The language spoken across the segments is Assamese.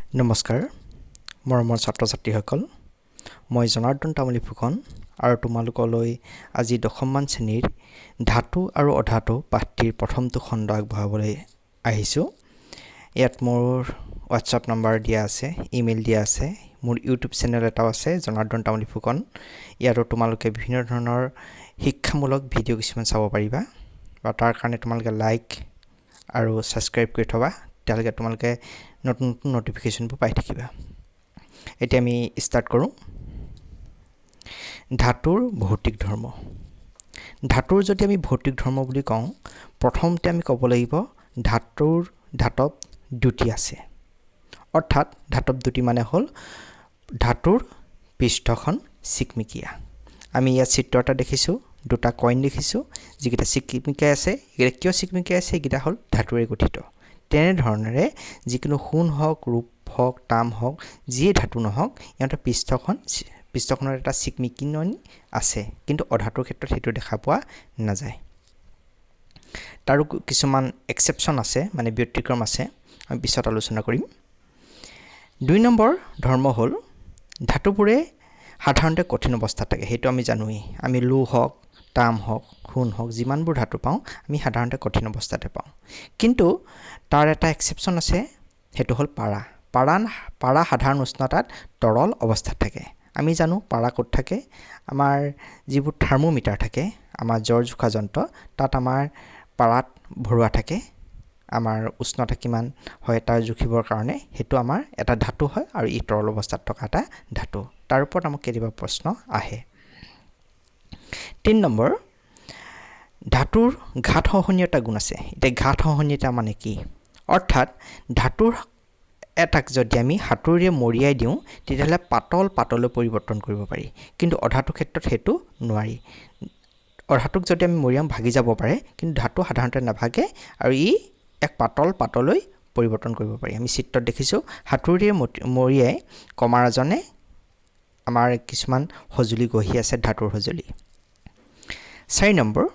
নমস্কাৰ মৰমৰ ছাত্ৰ ছাত্ৰীসকল মই জনাৰ্দন তামুলী ফুকন আৰু তোমালোকলৈ আজি 10মান শ্ৰেণীৰ ধাতু আৰু অধাতু পাঠটিৰ প্ৰথমটো খণ্ড আগবঢ়াবলৈ আহিছোঁ। ইয়াত মোৰ WhatsApp নম্বৰ দিয়া আছে, ইমেইল দিয়া আছে, মোৰ YouTube চেনেল এটাও আছে জনাৰ্দন তামুলী ফুকন। ইয়াতো তোমালোকে বিভিন্ন ধৰণৰ শিক্ষামূলক ভিডিঅ' কিছুমান চাব পাৰিবা বা তাৰ কাৰণে তোমালোকে লাইক আৰু ছাবস্ক্ৰাইব কৰি থবা, তেতিয়ালৈকে তোমালোকে নতুন নতুন নটিফিকেশ্যনবোৰ পাই থাকিবা। এতিয়া আমি ষ্টাৰ্ট কৰোঁ। ধাতুৰ ভৌতিক ধৰ্ম। ধাতুৰ যদি আমি ভৌতিক ধৰ্ম বুলি কওঁ, প্ৰথমতে আমি ক'ব লাগিব ধাতৱ দ্যুতি আছে। অৰ্থাৎ ধাতৱ দ্যুতি মানে হ'ল ধাতুৰ পৃষ্ঠখন চিকমিকিয়া। আমি ইয়াত চিত্ৰ এটা দেখিছোঁ, দুটা কইন দেখিছোঁ, যিকেইটা চিকমিকাই আছে। এইকেইটা কিয় চিকমিকাই আছে? এইকেইটা হ'ল ধাতুৰে গঠিত। তেনেধৰণেৰে যিকোনো সোণ হওক, ৰূপ হওক, তাম হওক, যিয়ে ধাতু নহওক, ইহঁতৰ পৃষ্ঠখনৰ এটা চিকমিকিননি আছে, কিন্তু অধাতুৰ ক্ষেত্ৰত সেইটো দেখা পোৱা নাযায়। তাৰো কিছুমান এক্সেপশ্যন আছে, মানে ব্যতিক্ৰম আছে, আমি পিছত আলোচনা কৰিম। 2 নম্বৰ ধৰ্ম হ'ল ধাতুবোৰে সাধাৰণতে কঠিন অৱস্থাত থাকে। সেইটো আমি জানোৱেই। আমি লো হওক, তাম হওক, সোণ হওক, যিমানবোৰ ধাতু পাওঁ আমি সাধাৰণতে কঠিন অৱস্থাতে পাওঁ। কিন্তু তাৰ এটা এক্সেপশ্যন আছে, সেইটো হ'ল পাৰা। পাৰা সাধাৰণ উষ্ণতাত তৰল অৱস্থাত থাকে। আমি জানো পাৰা ক'ত থাকে? আমাৰ যিবোৰ থাৰ্মোমিটাৰ থাকে, আমাৰ জ্বৰ জোখা যন্ত্ৰ, তাত আমাৰ পাৰাত ভৰোৱা থাকে। আমাৰ উষ্ণতা কিমান হয় তাৰ জুখিবৰ কাৰণে সেইটো আমাৰ এটা ধাতু হয়, আৰু ই তৰল অৱস্থাত থকা এটা ধাতু। তাৰ ওপৰত আমাক কেতিয়াবা প্ৰশ্ন আহে। 3 নম্বৰ, ধাতুৰ ঘাত সহনীয়তা গুণ আছে। এতিয়া ঘাত সহনীয়তা মানে কি? অৰ্থাৎ ধাতুৰ এটাক যদি আমি হাতুৰিৰে মৰিয়াই দিওঁ, তেতিয়াহ'লে পাতলৈ পৰিৱৰ্তন কৰিব পাৰি, কিন্তু অধাতুৰ ক্ষেত্ৰত সেইটো নোৱাৰি। অধাতুক যদি আমি মৰিয়াম ভাগি যাব পাৰে, কিন্তু ধাতু সাধাৰণতে নাভাগে, আৰু ই এক পাতলৈ পৰিৱৰ্তন কৰিব পাৰি। আমি চিত্ৰত দেখিছোঁ, হাতুৰিৰে মৰিয়াই কমাৰজনে আমাৰ কিছুমান সঁজুলি গঢ়ি আছে, ধাতুৰ সঁজুলি। 4 নম্বৰ,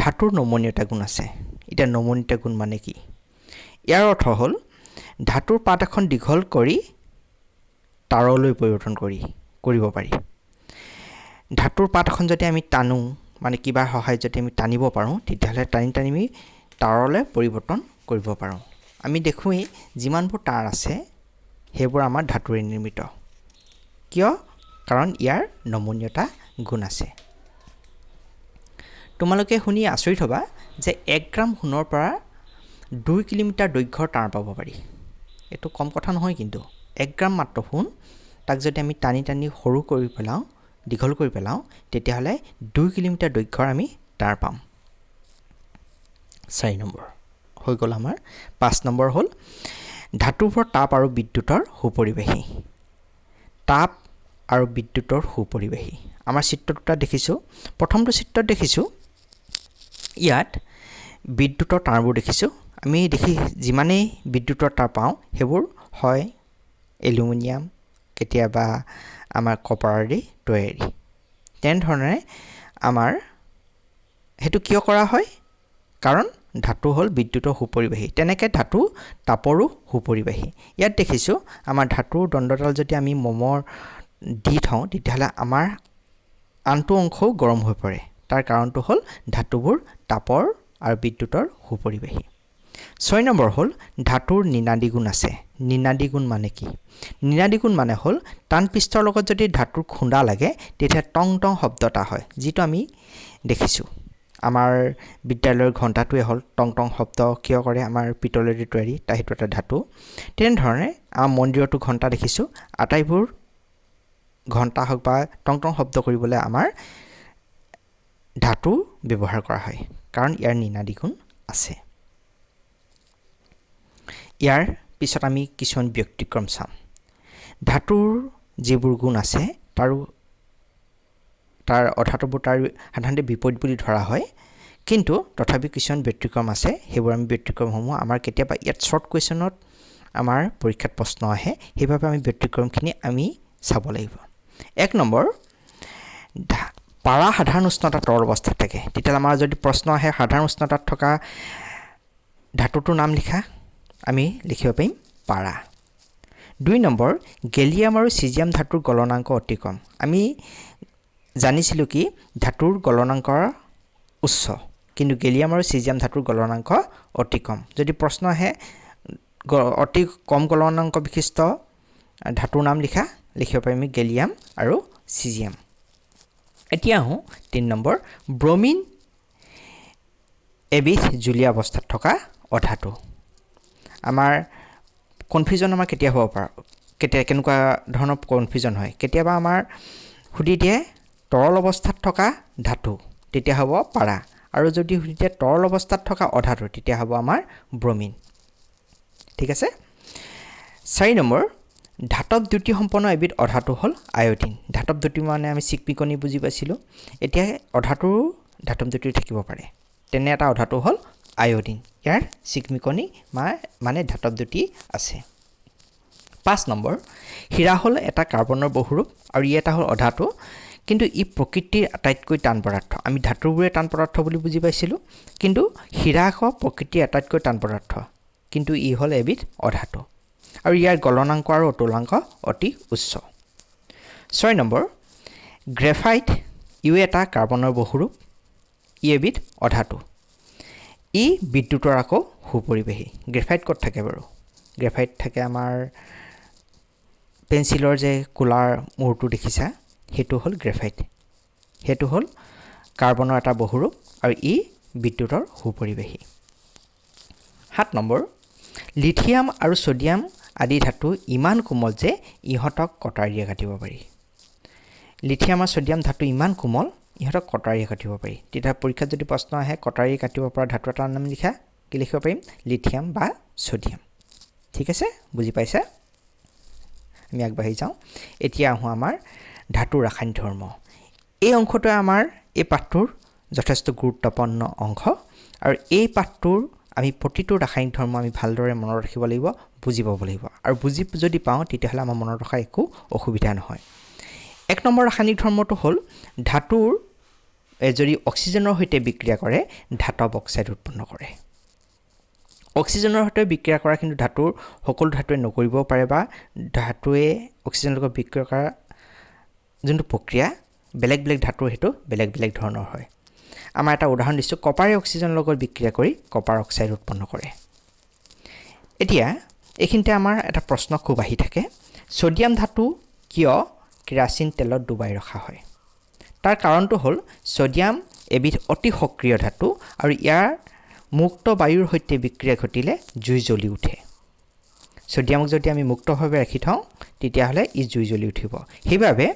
ধাতুৰ নমনীয়তা গুণ আছে। এতিয়া নমনীয়তা গুণ মানে কি? ইয়াৰ অৰ্থ হ'ল ধাতুৰ পাত এখন দীঘল কৰি তাৰলৈ পৰিৱৰ্তন কৰিব পাৰি। ধাতুৰ পাত এখন যদি আমি টানো, মানে কিবাৰ সহায়ত যদি আমি টানিব পাৰোঁ, তেতিয়াহ'লে টানি আমি তাৰলৈ পৰিৱৰ্তন কৰিব পাৰোঁ। আমি দেখোঁৱেই যিমানবোৰ তাঁৰ আছে সেইবোৰ আমাৰ ধাতুৰে নিৰ্মিত। কিয়? কাৰণ ইয়াৰ নমনীয়তা গুণ আছে। তোমালোকে শুনি আচৰিত হ'বা যে 1 গ্ৰাম সোণৰ পৰা 2 কিলোমিটাৰ দৈৰ্ঘ্যৰ তাঁৰ পাব পাৰি। এইটো কম কথা নহয়, কিন্তু 1 গ্ৰাম মাত্ৰ সোণ, তাক যদি আমি টানি সৰু কৰি পেলাওঁ, দীঘল কৰি পেলাওঁ, তেতিয়াহ'লে 2 কিলোমিটাৰ দৈৰ্ঘ্যৰ আমি তাঁৰ পাম। 4 নম্বৰ হৈ গ'ল আমাৰ। 5 নম্বৰ হ'ল ধাতুবোৰ তাপ আৰু বিদ্যুতৰ সুপৰিবাহী। তাপ আৰু বিদ্যুতৰ সুপৰিবাহী। আমাৰ চিত্ৰ দুটা দেখিছোঁ। প্ৰথমটো চিত্ৰত দেখিছোঁ, ইয়াত বিদ্যুতৰ তাঁৰবোৰ দেখিছোঁ। আমি যিমানেই বিদ্যুতৰ তাঁৰ পাওঁ, সেইবোৰ হয় এলুমিনিয়াম, কেতিয়াবা আমাৰ কপাৰেৰে তৈয়াৰী। তেনেধৰণে আমাৰ সেইটো কিয় কৰা হয়? কাৰণ ধাতু হ'ল বিদ্যুতৰ সুপৰিবাহী। তেনেকৈ ধাতু তাপৰো সুপৰিবাহী। ইয়াত দেখিছোঁ আমাৰ ধাতুৰ দণ্ডডাল যদি আমি মমৰ দি থওঁ, তেতিয়াহ'লে আমাৰ আনটো অংশও গৰম হৈ পৰে। তাৰ কাৰণটো হ'ল ধাতুবোৰ তাপৰ আৰু বিদ্যুতৰ সুপৰিবাহী। 6 নম্বৰ হ'ল ধাতুৰ নিনাদী গুণ আছে। নিনাদী গুণ মানে কি? নিনাদী গুণ মানে হ'ল টান পৃষ্ঠৰ লগত যদি ধাতুৰ খুন্দা লাগে, তেতিয়া টং টং শব্দ এটা হয়, যিটো আমি দেখিছোঁ। আমাৰ বিদ্যালয়ৰ ঘণ্টাটোৱে হ'ল টং টং শব্দ কিয় কৰে? আমাৰ পিতলেৰে তৈয়াৰী, সেইটো এটা ধাতু। তেনেধৰণে আমাৰ মন্দিৰতো ঘণ্টা দেখিছোঁ। আটাইবোৰ ঘণ্টা হওক বা টং টং শব্দ কৰিবলৈ আমাৰ ধাতু ব্যৱহাৰ কৰা হয়, কাৰণ ইয়াৰ নিনাদী গুণ আছে। ইয়াৰ পিছত আমি কিছুমান ব্যতিক্ৰম চাম। ধাতুৰ যিবোৰ গুণ আছে, তাৰ অধাতুবোৰ তাৰ সাধাৰণতে বিপৰীত বুলি ধৰা হয়, কিন্তু তথাপি কিছুমান ব্যতিক্ৰম আছে। সেইবোৰ আমি ব্যতিক্ৰমসমূহ আমাৰ কেতিয়াবা ইয়াত শ্বৰ্ট কুৱেশ্যনত আমাৰ পৰীক্ষাত প্ৰশ্ন আহে, সেইবাবে আমি ব্যতিক্ৰমখিনি আমি চাব লাগিব। 1 নম্বৰ, পাৰা সাধাৰণ উষ্ণতাত তৰল অৱস্থাত থাকে। তেতিয়াহ'লে আমাৰ যদি প্ৰশ্ন আহে সাধাৰণ উষ্ণতাত থকা ধাতুটোৰ নাম লিখা, আমি লিখিব পাৰিম পাৰা। 2 নম্বৰ গেলিয়াম আৰু চিজিয়াম ধাতুৰ গলনাংক অতি কম আমি জানিছিলোঁ কি ধাতুৰ গলনাংক উচ্চ কিন্তু গেলিয়াম আৰু চিজিয়াম ধাতুৰ গলনাংক অতি কম যদি প্ৰশ্ন আহে অতি কম গলনাংক বিশিষ্ট ধাতুৰ নাম লিখিব পাৰিম গেলিয়াম আৰু চিজিয়াম এতিয়া আহোঁ 3 নম্বৰ ব্ৰমিন এবিধ জুলীয়া অৱস্থাত থকা অধাতু আমাৰ কনফিউজন আমাৰ কেতিয়া হ'ব পাৰে কেনেকুৱা ধৰণৰ কনফিউজন হয় কেতিয়াবা আমাৰ সুধি দিয়ে তৰল অৱস্থাত থকা ধাতু তেতিয়া হ'ব পাৰা আৰু যদি সুধি দিয়ে তৰল অৱস্থাত থকা অধাতু তেতিয়া হ'ব আমাৰ ব্ৰমিন ঠিক আছে 4 নম্বৰ ধাতব দ্যুতি সম্পন্ন এবিধ অধাতু হ'ল আয়োডিন ধাতব দ্যুতি মানে আমি চিকমিকনি বুজি পাইছিলোঁ এতিয়া অধাতুৰো ধাতব দ্যুতি থাকিব পাৰে তেনে এটা অধাতু হ'ল আয়োডিন ইয়াৰ চিকমিকনি মানে ধাতব দ্যুতি আছে 5 নম্বৰ হীৰা হ'ল এটা কাৰ্বনৰ বহুৰূপ আৰু ই এটা হ'ল অধাতু কিন্তু ই প্ৰকৃতিৰ আটাইতকৈ টান পদাৰ্থ আমি ধাতুবোৰে টান পদাৰ্থ বুলি বুজি পাইছিলোঁ কিন্তু হীৰা আকৌ প্ৰকৃতিৰ আটাইতকৈ টান পদাৰ্থ কিন্তু ই হ'ল এবিধ অধাতু আৰু ইয়াৰ গলনাংক আৰু অতুলাংক অতি উচ্চ 6 নম্বৰ গ্ৰেফাইট ইও এটা কাৰ্বনৰ বহুৰূপ ই এবিধ অধাতু ই বিদ্যুতৰ আকৌ সুপৰিবাহী গ্ৰেফাইট ক'ত থাকে বাৰু গ্ৰেফাইট থাকে আমাৰ পেন্সিলৰ যে কুলাৰ মূৰটো দেখিছা হেতু হ'ল গ্ৰেফাইট হেতু হ'ল কাৰ্বনৰ এটা বহুৰূপ আৰু ই বিদ্যুতৰ সুপৰিবাহী 7 নম্বৰ লিথিয়াম আৰু সোডিয়াম আদি ধাতু ইমান কোমল যে ইহঁতক কটাৰীয়ে কাটিব পাৰি লিথিয়াম আৰু সোডিয়াম ধাতু ইমান কোমল ইহঁতক কটাৰীয়ে কাটিব পাৰি তেতিয়া পৰীক্ষাত যদি প্ৰশ্ন আহে কটাৰীয়ে কাটিব পৰা ধাতু এটাৰ নাম লিখা কি লিখিব পাৰিম লিথিয়াম বা সোডিয়াম ঠিক আছে বুজি পাইছা আমি আগবাঢ়ি যাওঁ এতিয়া আহোঁ আমাৰ ধাতুৰ ৰাসায়নিক ধৰ্ম এই অংশটোৱে আমাৰ এই পাঠটোৰ যথেষ্ট গুৰুত্বপূৰ্ণ অংশ আৰু এই পাঠটোৰ আমি প্ৰতিটো ৰাসায়নিক ধৰ্ম আমি ভালদৰে মনত ৰাখিব লাগিব বুজি পাব লাগিব আৰু বুজি যদি পাওঁ তেতিয়াহ'লে আমাৰ মনত ৰখা একো অসুবিধা নহয় 1 নম্বৰ ৰাসায়নিক ধৰ্মটো হ'ল ধাতুৰ যদি অক্সিজেনৰ সৈতে বিক্ৰিয়া কৰে ধাতব অক্সাইড উৎপন্ন কৰে অক্সিজেনৰ সৈতে বিক্ৰিয়া কৰা কিন্তু ধাতুৰ সকলো ধাতুৱে নকৰিব পাৰে বা ধাতুৱে অক্সিজেনৰ লগত বিক্ৰিয়া কৰা যোনটো প্ৰক্ৰিয়া বেলেগ বেলেগ ধাতুৰ হেতু বেলেগ বেলেগ ধৰণৰ হয় আমাৰ এটা উদাহৰণ দিছোঁ কপাৰে অক্সিজেনৰ লগত বিক্ৰিয়া কৰি কপাৰ অক্সাইড উৎপন্ন কৰে এতিয়া এইখিনিতে আমাৰ এটা প্ৰশ্ন খুব আহি থাকে সোডিয়াম ধাতু কিয় কেৰাচিন তেলত ডুবাই ৰখা হয় তাৰ কাৰণটো হ'ল সোডিয়াম এবিধ অতি সক্ৰিয় ধাতু আৰু ইয়াৰ মুক্ত বায়ুৰ সৈতে বিক্ৰিয়া ঘটিলে জুই জ্বলি উঠে সোডিয়ামক যদি আমি মুক্তভাৱে ৰাখি থওঁ তেতিয়াহ'লে ই জুই জ্বলি উঠিব সেইবাবে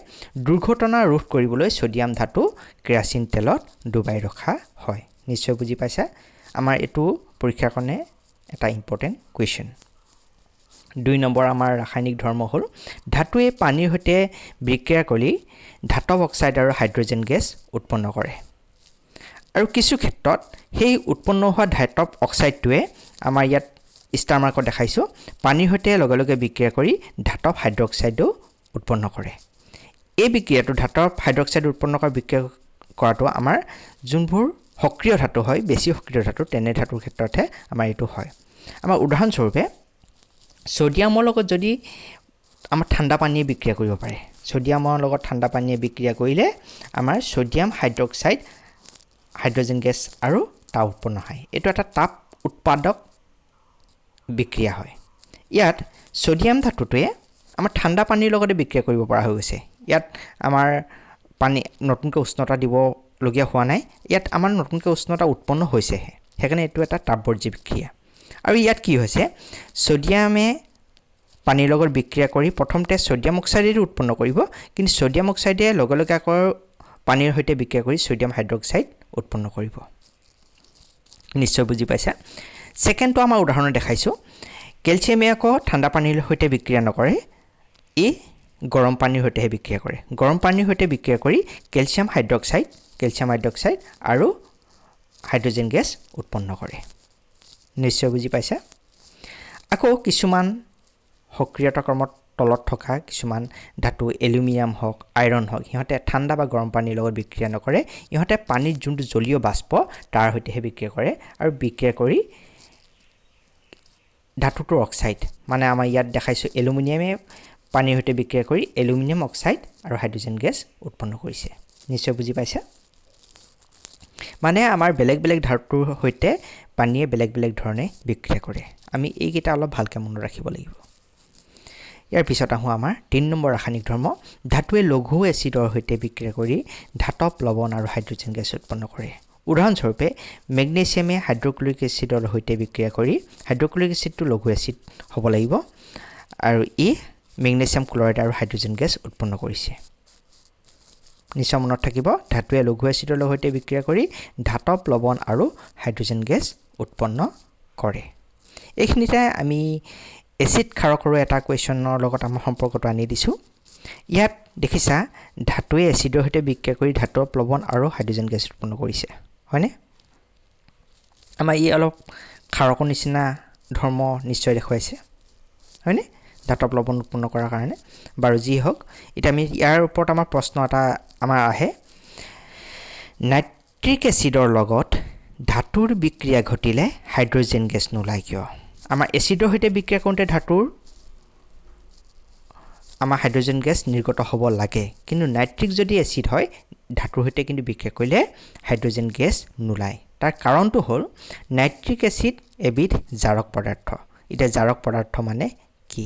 দুৰ্ঘটনা ৰোধ কৰিবলৈ সোডিয়াম ধাতু কেৰাচিন তেলত ডুবাই ৰখা হয় নিশ্চয় বুজি পাইছা আমাৰ এইটো পৰীক্ষাৰ কাৰণে এটা ইম্পৰ্টেণ্ট কুৱেশ্যন 2 নম্বৰ আমাৰ ৰাসায়নিক ধৰ্ম হ'ল ধাতুৱে পানীৰ সৈতে বিক্ৰিয়া কৰি ধাতব অক্সাইড আৰু হাইড্ৰজেন গেছ উৎপন্ন কৰে আৰু কিছু ক্ষেত্ৰত সেই উৎপন্ন হোৱা ধাতব অক্সাইডটোৱে আমাৰ ইয়াত ষ্টাৰ মাৰ্কত দেখাইছোঁ পানীৰ সৈতে লগে লগে বিক্ৰিয়া কৰি ধাতব হাইড্ৰক্সাইডো উৎপন্ন কৰে এই বিক্ৰিয়াটো ধাতব হাইড্ৰক্সাইড উৎপন্ন কৰা বিক্ৰিয়া কৰাটো আমাৰ যোনবোৰ সক্ৰিয় ধাতু হয় বেছি সক্ৰিয় ধাতু তেনে ধাতুৰ ক্ষেত্ৰতহে আমাৰ এইটো হয় আমাৰ উদাহৰণস্বৰূপে সোডিয়ামৰ লগত যদি আমাৰ ঠাণ্ডা পানীয়ে বিক্ৰিয়া কৰিব পাৰে সোডিয়ামৰ লগত ঠাণ্ডা পানীয়ে বিক্ৰিয়া কৰিলে আমাৰ সোডিয়াম হাইড্ৰক্সাইড হাইড্ৰজেন গেছ আৰু তাপ উৎপন্ন হয় এইটো এটা তাপ উৎপাদক বিক্ৰিয়া হয় ইয়াত সোডিয়াম ধাতুটোৱে আমাৰ ঠাণ্ডা পানীৰ লগতে বিক্ৰিয়া কৰিব পৰা হৈ গৈছে ইয়াত আমাৰ পানী নতুনকৈ উষ্ণতা দিবলগীয়া হোৱা নাই ইয়াত আমাৰ নতুনকৈ উষ্ণতা উৎপন্ন হৈছেহে সেইকাৰণে এইটো এটা তাপবৰ্জী বিক্ৰিয়া আৰু ইয়াত কি হৈছে সোডিয়ামে পানীৰ লগত বিক্ৰিয়া কৰি প্ৰথমতে সোডিয়াম অক্সাইডেৰে উৎপন্ন কৰিব কিন্তু সোডিয়াম অক্সাইডে লগে লগে আকৌ পানীৰ সৈতে বিক্ৰিয়া কৰি সোডিয়াম হাইড্ৰক্সাইড উৎপন্ন কৰিব নিশ্চয় বুজি পাইছা সেকেণ্ডটো আমাৰ উদাহৰণ দেখাইছোঁ কেলছিয়ামে আকৌ ঠাণ্ডা পানীৰ সৈতে বিক্ৰিয়া নকৰে ই গৰম পানীৰ সৈতেহে বিক্ৰিয়া কৰে গৰম পানীৰ সৈতে বিক্ৰিয়া কৰি কেলছিয়াম হাইড্ৰক্সাইড আৰু হাইড্ৰজেন গেছ উৎপন্ন কৰে নিশ্চয় বুজি পাইছা আকৌ কিছুমান সক্ৰিয়তা ক্ৰমত তলত থকা কিছুমান ধাতু এলুমিনিয়াম হওক আইৰণ হওক ইহঁতে ঠাণ্ডা বা গৰম পানীৰ লগত বিক্ৰিয়া নকৰে ইহঁতে পানীৰ যোনটো জলীয় বাষ্প তাৰ সৈতেহে বিক্ৰিয়া কৰে আৰু বিক্ৰিয়া কৰি ধাতুটোৰ অক্সাইড মানে আমাৰ ইয়াত দেখাইছো এলুমিনিয়ামে পানীৰ সৈতে বিক্ৰিয়া কৰি এলুমিনিয়াম অক্সাইড আৰু হাইড্ৰোজেন গেছ উৎপন্ন কৰিছে নিশ্চয় বুজি পাইছা মানে আমাৰ বেলেগ বেলেগ ধাতুৰ সৈতে পানীয়ে বেলেগ বেলেগ ধৰণে বিক্ৰিয়া কৰে আমি এইকেইটা অলপ ভালকৈ মনত ৰাখিব লাগিব ইয়াৰ পিছত আহো আমাৰ 3 নম্বৰ ৰাসায়নিক ধৰ্ম ধাতুৱে লঘু এচিডৰ সৈতে বিক্ৰিয়া কৰি ধাতব লৱণ আৰু হাইড্ৰোজেন গেছ উৎপন্ন কৰে উদাহৰণস্বৰূপে মেগনেছিয়ামে হাইড্ৰক্লোৰিক এচিডৰ সৈতে বিক্ৰিয়া কৰি হাইড্ৰক্লোৰিক এচিডটো লঘু এচিড হ'ব লাগিব আৰু ই মেগনেছিয়াম ক্লৰাইড আৰু হাইড্ৰোজেন গেছ উৎপন্ন কৰিছে নিশ্চয় মনত থাকিব ধাতুৱে লঘু এচিডৰ সৈতে বিক্ৰিয়া কৰি ধাতব লৱণ আৰু হাইড্ৰোজেন গেছ উৎপন্ন কৰে এইখিনিতে আমি এচিড ক্ষাৰকৰো এটা কোৱেশ্যনৰ লগত আমাৰ সম্পৰ্কটো আনি দিছো ইয়াত দেখিছা ধাতুৱে এচিডৰ সৈতে বিক্ৰিয়া কৰি ধাতব লৱণ আৰু হাইড্ৰোজেন গেছ উৎপন্ন কৰিছে হয়নে আমাৰ ই অলপ ক্ষাৰকৰ নিচিনা ধৰ্ম নিশ্চয় দেখুৱাইছে হয়নে ধাতব লৱণ উৎপন্ন কৰাৰ কাৰণে বাৰু যি হওক এটা আমি ইয়াৰ ওপৰত আমাৰ প্ৰশ্ন এটা আমাৰ আহে নাইট্ৰিক এচিডৰ লগত ধাতুৰ বিক্ৰিয়া ঘটিলে হাইড্ৰোজেন গেছ নোলায় কিয় আমাৰ এচিডৰ সৈতে বিক্ৰিয়া কৰোঁতে ধাতুৰ আমাৰ হাইড্ৰোজেন গেছ নিৰ্গত হ'ব লাগে কিন্তু নাইট্ৰিক যদি এচিড হয় ধাতুৰ সৈতে কিন্তু বিক্ৰিয়া কৰিলে হাইড্ৰোজেন গেছ নোলায় তাৰ কাৰণটো হ'ল নাইট্ৰিক এচিড এবিধ জাৰক পদাৰ্থ এতিয়া জাৰক পদাৰ্থ মানে কি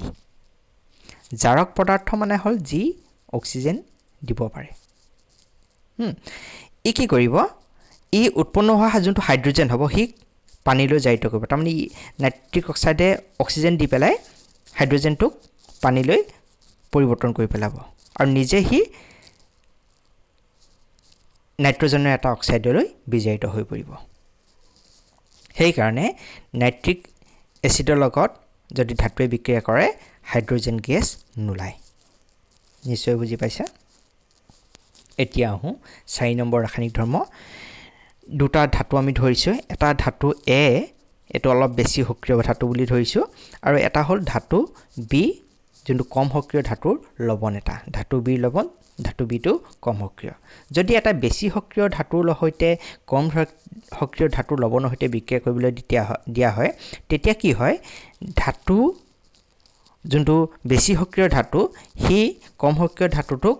জাৰক পদাৰ্থ মানে হ'ল যি অক্সিজেন দিব পাৰে ই কি কৰিব ই উৎপন্ন হোৱা যোনটো হাইড্ৰোজেন হ'ব সি পানীলৈ জাৰিত কৰিব তাৰমানে নাইট্ৰিক অক্সাইডে অক্সিজেন দি পেলাই হাইড্ৰোজেনটোক পানীলৈ পৰিৱৰ্তন কৰি পেলাব আৰু নিজে সি নাইট্ৰজেনৰ এটা অক্সাইডলৈ বিজাৰিত হৈ পৰিব সেইকাৰণে নাইট্ৰিক এচিডৰ লগত যদি ধাতুৱে বিক্ৰিয়া কৰে হাইড্ৰোজেন গেছ নোলায় নিশ্চয় বুজি পাইছা এতিয়া আহো 4 নম্বৰ ৰাসায়নিক ধৰ্ম দুটা ধাতু আমি ধৰিছো এটা ধাতু এ এটো অলপ বেছি সক্ৰিয় ধাতু বুলি ধৰিছো আৰু এটা হ'ল ধাতু বি যোনটো কম সক্ৰিয় ধাতুৰ লৱণ এটা ধাতু বি লৱণ ধাতু বিটো কম সক্ৰিয় যদি এটা বেছি সক্ৰিয় ধাতুৰ সৈতে কম সক্ৰিয় ধাতুৰ লৱণৰ সৈতে বিক্ৰিয়া কৰিবলৈ দিয়া হয় তেতিয়া কি হয় ধাতু যোনটো বেছি সক্ৰিয় ধাতু হি কম সক্ৰিয় ধাতুটোক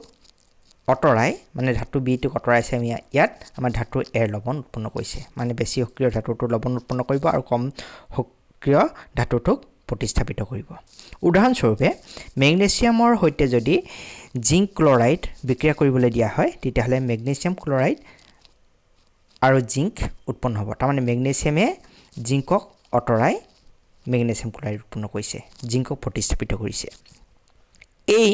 অটৰাই মানে ধাতু বিটো অটৰাইছে আমি ইয়াত আমাৰ ধাতু এৰ লৱণ উৎপন্ন কৰিছে মানে বেছি সক্ৰিয় ধাতুটোৰ লৱণ উৎপন্ন কৰিব আৰু কম সক্ৰিয় ধাতুটোক প্ৰতিস্থাপিত কৰিব উদাহৰণস্বৰূপে মেগনেছিয়ামৰ সৈতে যদি জিংক ক্লৰাইড বিক্ৰিয়া কৰিবলৈ দিয়া হয় তেতিয়াহ'লে মেগনেছিয়াম ক্লৰাইড আৰু জিংক উৎপন্ন হ'ব তাৰমানে মেগনেছিয়ামে জিংকক অটৰাই মেগনেছিয়াম ক্লৰাইড উৎপন্ন কৰিছে জিংকক প্ৰতিস্থাপিত কৰিছে এই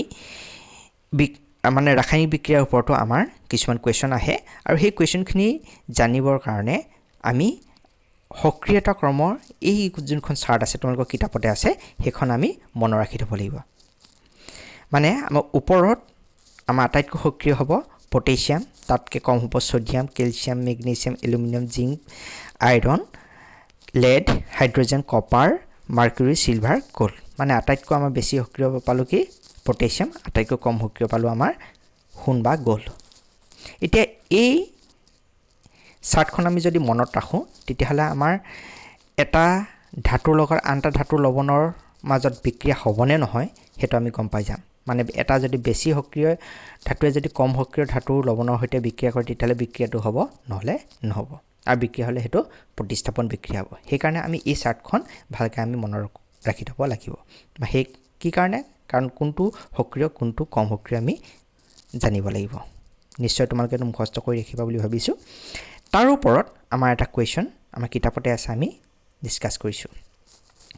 মানে ৰাসায়নিক বিক্ৰিয়াৰ ওপৰতো আমাৰ কিছুমান কোৱেশ্যন আহে আৰু সেই কোৱেশ্যনখিনি জানিবৰ কাৰণে আমি সক্ৰিয়তা ক্ৰমৰ এই যোনখন চাৰ্ট আছে তোমালোকৰ কিতাপতে আছে সেইখন আমি মনত ৰাখি থ'ব লাগিব মানে আমাৰ ওপৰত আমাৰ আটাইতকৈ সক্ৰিয় হ'ব পটাছিয়াম তাতকৈ কম হ'ব sodium calcium magnesium aluminium zinc iron lead, hydrogen, copper, mercury, silver, gold. মানে আটাইতকৈ আমাৰ বেছি সক্ৰিয় পালো কি পটাছিয়াম আটাইতকৈ কম সক্ৰিয় পালো আমাৰ সোণ বা গোল্ড এতিয়া এই চাৰ্টখন আমি যদি মনত ৰাখো তেতিয়াহলে আমাৰ এটা ধাতুৰ লগত আনটা ধাতুৰ লৱণৰ মাজত বিক্ৰিয়া হ'বনে নহয় হেতু আমি গম পাই যাম মানে এটা যদি বেছি সক্ৰিয় ধাতুৱে যদি কম সক্ৰিয় ধাতুৰ লৱণৰ সৈতে বিক্ৰিয়া কৰে তেতিয়াহলে বিক্ৰিয়াটো হ'ব নহলে নহব আৰু বিক্ৰিয়া হলে হেতু প্ৰতিস্থাপন বিক্ৰিয়া হ'ব সেই কাৰণে আমি এই চাৰ্টখন ভালকৈ আমি মনত ৰাখি থব লাগিব সেই কি কাৰণে কাৰণ কোনটো সক্ৰিয় কোনটো কম সক্ৰিয় আমি জানিব লাগিব নিশ্চয় তোমালোকে মুখস্থ কৰি ৰাখিবা বুলি ভাবিছো তাৰ ওপৰত আমাৰ এটা কোৱেশ্চন আমাৰ কিতাপতে আছে আমি ডিসকাস কৰিছো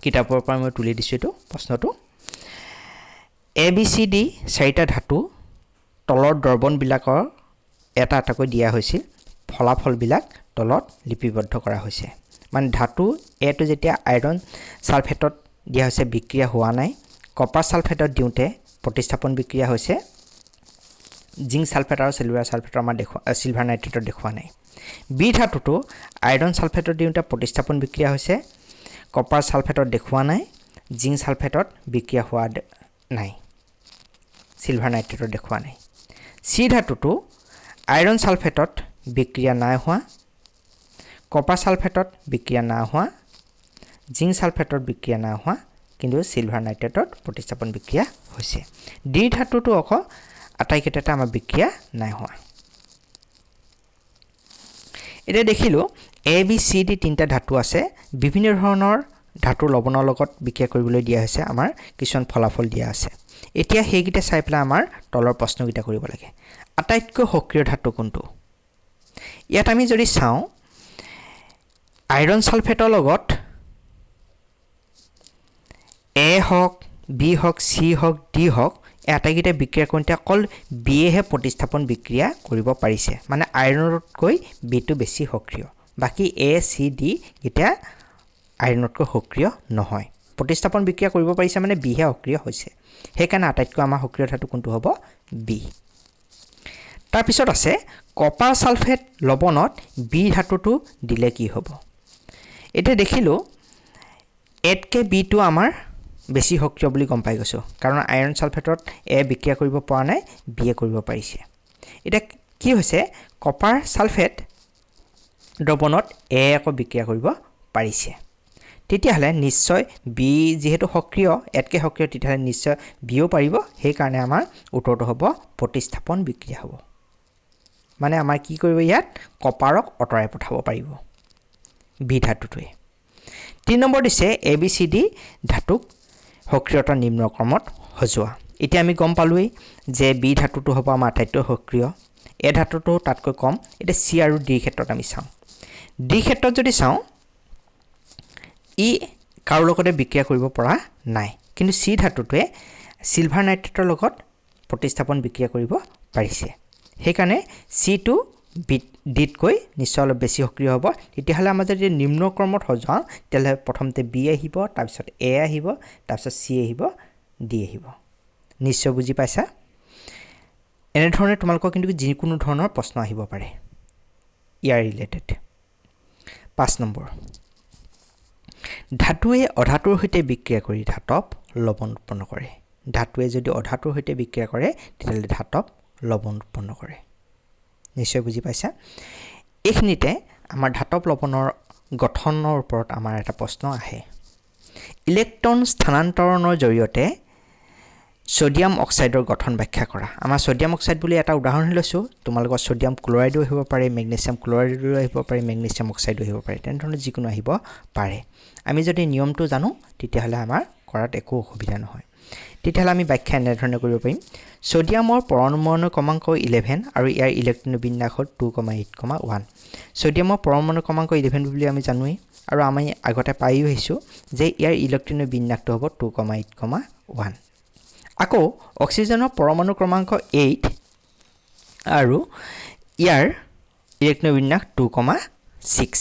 কিতাপৰ পৰা মই তুলি দিছো এটো প্ৰশ্নটো ABCD চাৰিটা ধাতু তলৰ দ্ৰবণ বিলাকৰ এটা এটাকৈ দিয়া হৈছিল ফলাফল বিলাক তলত লিপিবদ্ধ কৰা হৈছে মানে ধাতু এটো যেতিয়া আইৰণ সালফেটত দিয়া হৈছে বিক্ৰিয়া হোৱা নাই কপাৰ সালফেটত দিওতে প্ৰতিস্থাপন বিক্ৰিয়া হৈছে জিংক সালফেট আৰু সিলভাৰ সালফেটৰ আমাৰ সিলভাৰ নাইট্ৰেটৰ দেখুৱা নাই বি ধাতুটো আইৰণ সালফেটত দিওতে প্ৰতিস্থাপন বিক্ৰিয়া হৈছে কপাৰ সালফেটত দেখুৱা নাই জিংক সালফেটত বিক্ৰিয়া হোৱা নাই সিলভাৰ নাইট্ৰেটৰ দেখুৱা নাই সি ধাতুটো আইৰণ সালফেটত বিক্ৰিয়া নাই হোৱা কপাৰ সালফেটত বিক্ৰিয়া না হোৱা জিংক সালফেটত বিক্ৰিয়া নাই হোৱা কিন্তু সিলভাৰ নাইট্ৰেটত প্ৰতিস্থাপন বিক্ৰিয়া হৈছে ডি ধাতুটো অক আটাইকেইটা আমাৰ বিক্ৰিয়া নাই হোৱা এটা দেখিলো এ বি সি ডি তিনটা ধাতু আছে বিভিন্ন ধৰণৰ ধাতুৰ লৱণৰ লগত বিক্ৰিয়া কৰিবলৈ দিয়া হৈছে আমাৰ কিছুমান ফলাফল দিয়া আছে এতিয়া হেগিটা চাই পেলাই আমাৰ তলৰ প্ৰশ্নকিটা কৰিব লাগে আটাইতকৈ সক্ৰিয় ধাতু কোনটো ইয়াত আমি যদি চাওঁ আইৰন সালফেটৰ লগত এ হক বি হক সি হক ডি হক আটাইকেইটা বিক্ৰিয়া কৰোঁতে অকল বি হে প্ৰতিস্থাপন বিক্ৰিয়া কৰিব পাৰিছে মানে আইৰণতকৈ বি টো বেছি সক্ৰিয় বাকি এ সি ডি এটা আইৰণতকৈ সক্ৰিয় নহয় প্ৰতিস্থাপন বিক্ৰিয়া কৰিব পাৰিছে মানে বি হে সক্ৰিয় হৈছে হেকাৰণে আটাইতকৈ আমাৰ সক্ৰিয় ধাতু কোনটো হ'ব বি তাৰ পিছত আছে কপাৰ সালফেট লৱণত বি ধাতুটো দিলে কি হ'ব এটা দেখিলো এতকে বি টো আমাৰ বেছি সক্ৰিয় বুলি গম পাই গৈছো কাৰণ আইৰন সালফেটত এ বিক্ৰিয়া কৰিব পৰা নাই বি এ কৰিব পাৰিছে এটা কি হৈছে কপাৰ সালফেট দ্ৰৱণত এ এক বিক্ৰিয়া কৰিব পাৰিছে তেতিয়াহলে নিশ্চয় বি যেহেতু সক্ৰিয় এতকে সক্ৰিয় তেতিয়াহলে নিশ্চয় বিও পাৰিব সেই কাৰণে আমাৰ উত্তৰটো হ'ব প্ৰতিস্থাপন বিক্ৰিয়া হ'ব মানে আমাৰ কি কৰিব ইয়াত কপাৰক অটৰাই পঠাব পাৰিব বি ধাতুটোৱে 3 নম্বৰ দিছে এ বি সি ডি ধাতুক সক্ৰিয়তা নিম্ন ক্ৰমত হজোৱা এতিয়া আমি গম পালোই যে বি ধাতুটো হ'ব আমাৰ আটাইতকৈ সক্ৰিয় এ ধাতুটো তাতকৈ কম এটা সি আৰু ডি ক্ষেত্ৰত আমি চাওঁ ডি ক্ষেত্ৰত যদি চাওঁ ই কাৰো লগতে বিক্ৰিয়া কৰিব পৰা নাই কিন্তু সি ধাতুটোৱে সিলভাৰ নাইট্ৰেটৰ লগত প্ৰতিস্থাপন বিক্ৰিয়া কৰিব পাৰিছে হেকাৰণে সি টো ডিতকৈ নিশ্চয় অলপ বেছি সক্ৰিয় হ'ব তেতিয়াহলে আমাৰ যদি নিম্ন ক্ৰমত হজোৱা তেলে প্ৰথমতে বি আহিব তাৰ পিছত এ আহিব তাৰ পিছত সি আহিব ডি আহিব নিশ্চয় বুজি পাইছা এনে ধৰণে তোমালোকৰ কিন্তু যিকোনো ধৰণৰ প্ৰশ্ন আহিব পাৰে ইয়াৰ ৰিলেটেড 5 নম্বৰ ধাতুৱে অধাতুৰ সৈতে বিক্ৰিয়া কৰি ধাতব লৱণ উৎপন্ন কৰে ধাতুৱে যদি অধাতুৰ সৈতে বিক্ৰিয়া কৰে তেতিয়াহলে ধাতব লৱণ উৎপন্ন কৰে নিশ্চয় বুজি পাইছা এইখিনিতে আমাৰ ধাতব লৱণৰ গঠনৰ ওপৰত আমাৰ এটা প্ৰশ্ন আহে ইলেক্ট্ৰন স্থানান্তৰণৰ জৰিয়তে সোডিয়াম অক্সাইডৰ গঠন ব্যাখ্যা কৰা আমাৰ সোডিয়াম অক্সাইড বুলি এটা উদাহৰণ লৈছো তোমালোকৰ সোডিয়াম ক্লোৰাইডো আহিব পাৰে মেগনেছিয়াম ক্লোৰাইডো আহিব পাৰে মেগনেছিয়াম অক্সাইডো আহিব পাৰে তেনে ধৰণৰ যিকোনো আহিব পাৰে আমি যদি নিয়মটো জানো তেতিয়াহলে আমাৰ কৰাত একো অসুবিধা নহয় তেতিয়াহলে আমি ব্যাখ্যা এনে ধৰণে কৰিব পাৰিম সোডিয়ামৰ পৰমাণু ক্ৰমাংক 11 আৰু ইয়াৰ ইলেক্ট্ৰন বিন্যাস হ'ল 2,8,1 সোডিয়ামৰ পৰমাণু ক্ৰমাংক 11 বুলি আমি জানোই আৰু আমি আগতে পাইও আহিছো যে ইয়াৰ ইলেক্ট্ৰন বিন্যাসটো হ'ব 2,8,1 আকৌ অক্সিজেনৰ পৰমাণু ক্ৰমাংক 8 আৰু ইয়াৰ ইলেক্ট্ৰন বিন্যাস 2,6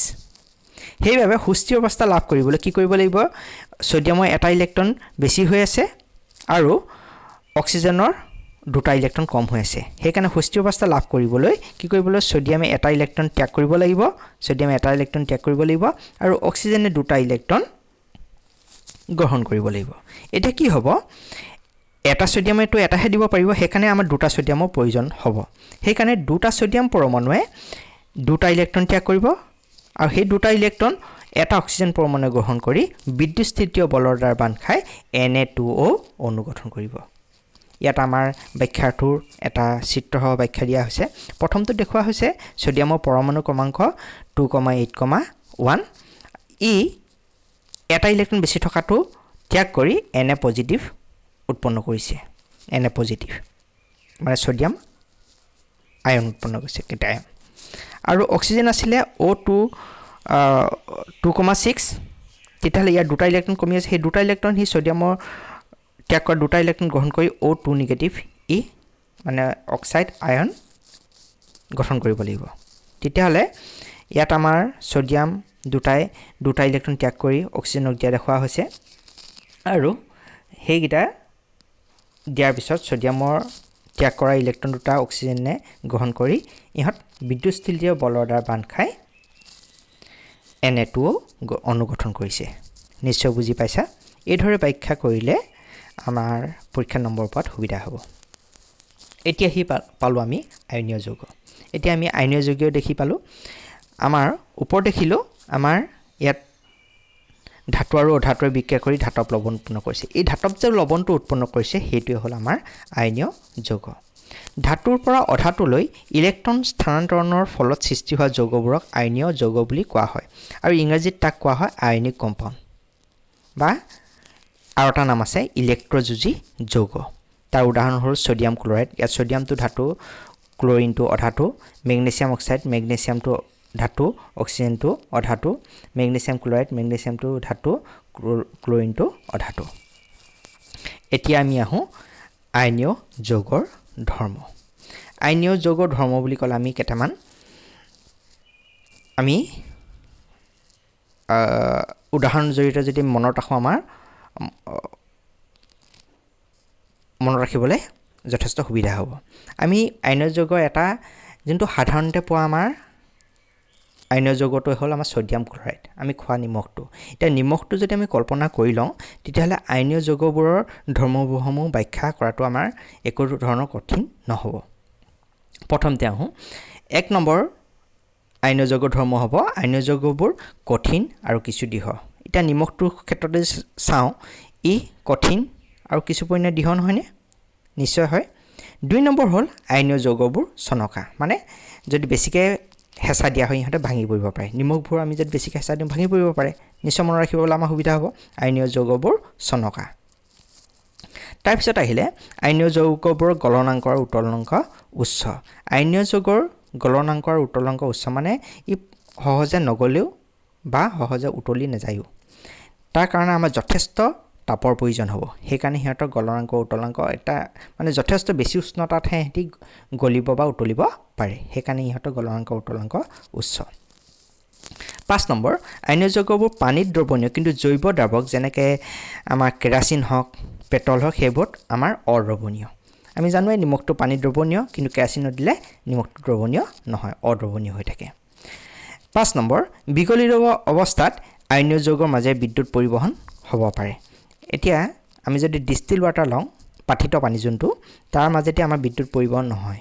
সেইভাবে সুস্থিৰ অৱস্থা লাভ কৰিবলৈ কি কৰিব লাগিব সোডিয়ামৰ এটা ইলেক্ট্ৰন বেছি হৈ আছে আৰু অক্সিজেনৰ দুটা ইলেক্ট্ৰন কম হৈ আছে হেকাৰণে সুস্থিৰ অৱস্থা লাভ কৰিবলৈ কি কৰিবলৈ সোডিয়ামে এটা ইলেক্ট্ৰন ত্যাগ কৰিব লাগিব সোডিয়ামে এটা ইলেক্ট্ৰন ত্যাগ কৰিব লাগিব আৰু অক্সিজেনে দুটা ইলেক্ট্ৰন গ্ৰহণ কৰিব লাগিব এটা কি হ'ব এটা সোডিয়ামে তো এটাহে দিব পাৰিব হেকাৰণে আমাৰ দুটা সোডিয়ামৰ প্ৰয়োজন হ'ব হেকাৰণে দুটা সোডিয়াম পৰমাণুৱে দুটা ইলেক্ট্ৰন ত্যাগ কৰিব আৰু সেই দুটা ইলেক্ট্ৰন এটা অক্সিজেন পৰমাণু গ্ৰহণ কৰি বিদ্যুৎস্থিতীয় বলৰ দ্বাৰা বান্ধ খাই Na2O অণু গঠন কৰিব ইয়াত আমাৰ ব্যাখ্যাটোৰ এটা চিত্ৰসহ ব্যাখ্যা দিয়া হৈছে প্ৰথমটো দেখুৱা হৈছে সোডিয়ামৰ পৰমাণু ক্ৰমাংক 2,8,1 ই এটা ইলেক্ট্ৰন বেছি থকাটো ত্যাগ কৰি Na পজিটিভ উৎপন্ন কৰিছে Na পজিটিভ মানে সোডিয়াম আয়ন উৎপন্ন কৰিছে কেটায়ন আৰু অক্সিজেন আছিলে O2 2,6 তেতিয়াহলে ইয়াৰ দুটা ইলেক্ট্ৰন কমি আছে সেই দুটা ইলেক্ট্ৰন হি সোডিয়ামৰ ত্যাগ কৰা দুটা ইলেক্ট্ৰন গ্ৰহণ কৰি O2 নিগেটিভ ই মানে অক্সাইড আয়ন গঠন কৰিব লাগিব তেতিয়াহলে ইয়াত আমাৰ সোডিয়াম দুটা ইলেক্ট্ৰন ত্যাগ কৰি অক্সিজেনক দিয়া দেখুৱা হৈছে আৰু হেগিটা দিয়াৰ পিছত সোডিয়ামৰ ত্যাগ কৰা ইলেক্ট্ৰন দুটা অক্সিজেনে গ্ৰহণ কৰি ইহত বিদ্যুৎস্থিতীয় বলৰ দ্বাৰা বান্ধ খাই Na2O অণু গঠন কৰিছে নিশ্চয় বুজি পাইছা এইদৰে ব্যাখ্যা কৰিলে আমাৰ পৰীক্ষা নম্বৰ পাত সুবিধা হ'ব এতিয়া হি পালো আমি আয়নীয় যৌগ এতিয়া আমি আয়নীয় যৌগ দেখি পালো আমাৰ ওপৰ দেখিলো আমাৰ ইয়াত ধাতু আৰু অধাতুৱে বিক্ৰিয়া কৰি ধাতৱ লৱণ উৎপন্ন কৰিছে এই ধাতৱ যে লৱণটো উৎপন্ন কৰিছে সেইটোৱে হ'ল আমাৰ আয়নীয় যৌগ ধাতুৰ পৰা অধাতুলৈ ইলেক্ট্ৰন স্থানান্তৰণৰ ফলত সৃষ্টি হোৱা যৌগবোৰক আয়নীয় যৌগ বুলি কোৱা হয় আৰু ইংৰাজীত তাক কোৱা হয় আয়নিক কম্পাউণ্ড বা আৰু এটা নাম আছে ইলেক্ট্ৰযোজী যৌগ তাৰ উদাহৰণ হ'ল সোডিয়াম ক্লৰাইড ইয়াত সোডিয়ামটো ধাতু ক্লোৰিনটো অধাতু মেগনেছিয়াম অক্সাইড মেগনেছিয়ামটো ধাতু অক্সিজেনটো অধাতু মেগনেছিয়াম ক্লৰাইড মেগনেছিয়ামটো ধাতু ক্লোৰিনটো অধাতু এতিয়া আমি আহোঁ আয়নীয় যৌগৰ ধৰ্ম আয়নীয় যৌগৰ ধৰ্ম বুলি ক'লে আমি কেইটামান আমি উদাহৰণৰ জৰিয়তে যদি মনত ৰাখোঁ আমাৰ মনত ৰাখিবলৈ যথেষ্ট সুবিধা হ'ব আমি আয়নীয় যৌগৰ এটা যোনটো সাধাৰণতে পোৱা আমাৰ আয়নীয় যৌগটো হ'ল আমাৰ সোডিয়াম ক্লৰাইড আমি খোৱা নিমখটো এতিয়া নিমখটো যদি আমি কল্পনা কৰি লওঁ তেতিয়াহ'লে আয়নীয় যৌগবোৰৰ ধৰ্মসমূহ ব্যাখ্যা কৰাটো আমাৰ একো ধৰণৰ কঠিন নহ'ব প্ৰথমতে আহোঁ 1 নম্বৰ আয়নীয় যৌগৰ ধৰ্ম হ'ব আয়নীয় যৌগবোৰ কঠিন আৰু কিছু দৃঢ় এতিয়া নিমখটোৰ ক্ষেত্ৰতে চাওঁ ই কঠিন আৰু কিছু পৰিমাণে দৃঢ় নহয়নে নিশ্চয় হয় 2 নম্বৰ হ'ল আয়নীয় যৌগবোৰ চনকা মানে যদি বেছিকৈ হেঁচা দিয়া হয় ইহঁতে ভাঙি পৰিব পাৰে নিমখবোৰ আমি যদি বেছিকৈ হেঁচা দিওঁ ভাঙি পৰিব পাৰে নিশ্চয় মনত ৰাখিবলৈ আমাৰ সুবিধা হ'ব আয়নীয় যৌগবোৰ চনকা তাৰপিছত আহিলে আয়নীয় যৌগবোৰৰ গলনাংক আৰু উত্তলনাংক উচ্চ আয়নীয় যৌগৰ গলনাংক আৰু উত্তলনাংক উচ্চ মানে ই সহজে নগলেও বা সহজে উতলি নাযায়ও তাৰ কাৰণে আমাৰ যথেষ্ট তাপৰ প্ৰয়োজন হ'ব সেইকাৰণে সিহঁতৰ গলনাংক উতলাংক এটা মানে যথেষ্ট বেছি উষ্ণতাতহে সিহঁতি গলিব বা উতলিব পাৰে সেইকাৰণে ইহঁতৰ গলনাংক উতলাংক উচ্চ 5 নম্বৰ আয়নীয় যৌগবোৰ পানীত দ্ৰৱণীয় কিন্তু জৈৱ দ্ৰাৱক যেনেকৈ আমাৰ কেৰাচিন হওক পেট্ৰল হওক সেইবোৰত আমাৰ অদ্ৰৱণীয় আমি জানোৱে নিমখটো পানীত দ্ৰৱণীয় কিন্তু কেৰাচিনত দিলে নিমখটো দ্ৰৱণীয় নহয় অদ্ৰৱণীয় হৈ থাকে 5 নম্বৰ বিগলিত অৱস্থাত আয়নীয় যৌগৰ মাজেৰে বিদ্যুৎ পৰিবহণ হ'ব পাৰে এতিয়া আমি যদি ডিষ্টিল ৱাটাৰ লওঁ পাঠিত পানী যোনটো তাৰ মাজেদি আমাৰ বিদ্যুৎ পৰিবহণ নহয়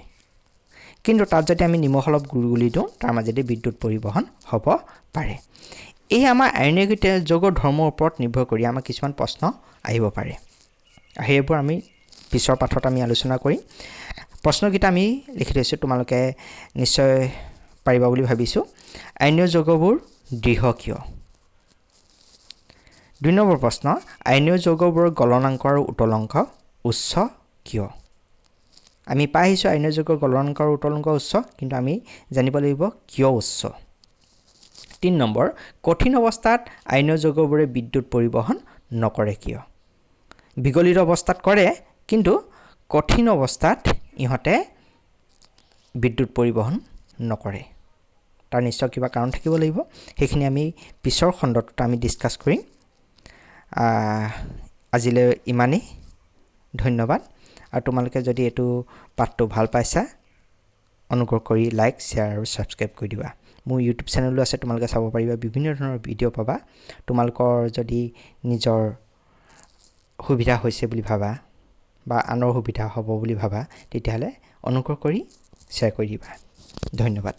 কিন্তু তাত যদি আমি নিমখ অলপ গুলি দিওঁ তাৰ মাজেদি বিদ্যুৎ পৰিবহণ হ'ব পাৰে এই আমাৰ আয়নীয় যৌগৰ ধৰ্মৰ ওপৰত নিৰ্ভৰ কৰি আমাৰ কিছুমান প্ৰশ্ন আহিব পাৰে সেইবোৰ আমি পিছৰ পাঠত আমি আলোচনা কৰিম প্ৰশ্নকেইটা আমি লিখি থৈছোঁ তোমালোকে নিশ্চয় পাৰিবা বুলি ভাবিছোঁ আয়নীয় যৌগবোৰ দৃঢ় কিয় 2 নম্বৰ প্ৰশ্ন আয়নীয় যৌগবোৰৰ গলনাংক আৰু উতলাংক উচ্চ কিয় আমি পাই আহিছোঁ আয়নীয় যৌগৰ গলনাংক আৰু উতলাংক উচ্চ কিন্তু আমি জানিব লাগিব কিয় উচ্চ 3 নম্বৰ কঠিন অৱস্থাত আয়নীয় যৌগবোৰে বিদ্যুৎ পৰিবহণ নকৰে কিয় বিগলিত অৱস্থাত কৰে কিন্তু কঠিন অৱস্থাত ইহঁতে বিদ্যুৎ পৰিবহণ নকৰে তাৰ নিশ্চয় কিবা কাৰণ থাকিব লাগিব সেইখিনি আমি পিছৰ খণ্ডত আমি ডিসকাস কৰিম আজিলৈ ইমানেই ধন্যবাদ আৰু তোমালোকে যদি এইটো পাঠটো ভাল পাইছা অনুগ্ৰহ কৰি লাইক শ্বেয়াৰ আৰু সাবস্ক্ৰাইব কৰি দিবা মোৰ ইউটিউব চেনেলো আছে তোমালোকে চাব পাৰিবা বিভিন্ন ধৰণৰ ভিডিঅ' পাবা তোমালোকৰ যদি নিজৰ সুবিধা হৈছে বুলি ভাবা বা আনৰ সুবিধা হ'ব বুলি ভাবা তেতিয়াহ'লে অনুগ্ৰহ কৰি শ্বেয়াৰ কৰি দিবা ধন্যবাদ